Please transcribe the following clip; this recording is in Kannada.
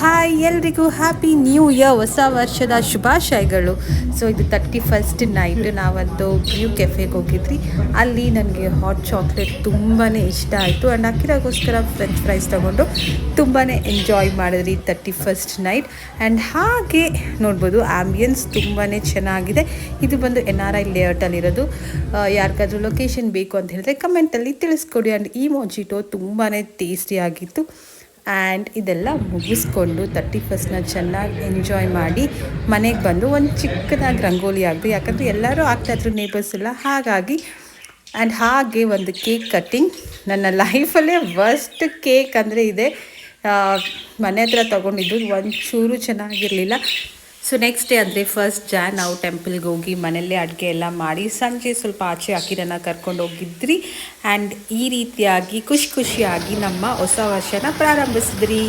ಹಾಯ್ ಎಲ್ರಿಗೂ ಹ್ಯಾಪಿ ನ್ಯೂ ಇಯರ್, ಹೊಸ ವರ್ಷದ ಶುಭಾಶಯಗಳು. ಸೊ ಇದು 31st ನೈಟ್ ನಾವಂತೂ ಬ್ರೂ ಕೆಫೆಗೆ ಹೋಗಿದ್ವಿ. ಅಲ್ಲಿ ನನಗೆ ಹಾಟ್ ಚಾಕ್ಲೇಟ್ ತುಂಬಾ ಇಷ್ಟ ಆಯಿತು ಆ್ಯಂಡ್ ಅಕ್ಕಿರಾಗೋಸ್ಕರ ಫ್ರೆಂಚ್ ಫ್ರೈಸ್ ತೊಗೊಂಡು ತುಂಬಾ ಎಂಜಾಯ್ ಮಾಡಿದ್ರಿ 31st ನೈಟ್. ಆ್ಯಂಡ್ ಹಾಗೆ ನೋಡ್ಬೋದು ಆ್ಯಂಬಿಯನ್ಸ್ ತುಂಬಾ ಚೆನ್ನಾಗಿದೆ. ಇದು ಬಂದು NRI ಲೇಔಟಲ್ಲಿರೋದು. ಯಾರಿಗಾದ್ರೂ ಲೊಕೇಶನ್ ಬೇಕು ಅಂತ ಹೇಳಿದ್ರೆ ಕಮೆಂಟಲ್ಲಿ ತಿಳಿಸ್ಕೊಡಿ. ಆ್ಯಂಡ್ ಈ ಮೊಜಿಟೋ ತುಂಬಾ ಟೇಸ್ಟಿಯಾಗಿತ್ತು. ಆ್ಯಂಡ್ ಇದೆಲ್ಲ ಮುಗಿಸ್ಕೊಂಡು 31st ಚೆನ್ನಾಗಿ ಎಂಜಾಯ್ ಮಾಡಿ ಮನೆಗೆ ಬಂದು ಒಂದು ಚಿಕ್ಕದಾಗಿ ರಂಗೋಲಿ ಆಗಿದೆ. ಯಾಕಂದರೆ ಎಲ್ಲರೂ ಆಗ್ತಾಯಿದ್ರು ನೇಬರ್ಸ್ ಎಲ್ಲ, ಹಾಗಾಗಿ. ಆ್ಯಂಡ್ ಹಾಗೆ ಒಂದು ಕೇಕ್ ಕಟ್ಟಿಂಗ್. ನನ್ನ ಲೈಫಲ್ಲೇ ವರ್ಸ್ಟ್ ಕೇಕ್ ಅಂದರೆ ಇದೆ. ಮನೆ ಹತ್ರ ತೊಗೊಂಡಿದ್ದು ಒಂಚೂರು ಚೆನ್ನಾಗಿರಲಿಲ್ಲ. ಸೊ ನೆಕ್ಸ್ಟ್ ಡೇ ಅಂದರೆ 1st ಜಾನ್ ನಾವು ಟೆಂಪಲ್ಗೆ ಹೋಗಿ ಮನೆಯಲ್ಲೇ ಅಡುಗೆ ಎಲ್ಲ ಮಾಡಿ ಸಂಜೆ ಸ್ವಲ್ಪ ಆಚೆ ಅಕ್ಕಿರನ್ನು ಕರ್ಕೊಂಡು ಹೋಗಿದ್ರಿ. ಆ್ಯಂಡ್ ಈ ರೀತಿಯಾಗಿ ಖುಷಿಯಾಗಿ ನಮ್ಮ ಹೊಸ ವರ್ಷನ ಪ್ರಾರಂಭಿಸಿದ್ರಿ.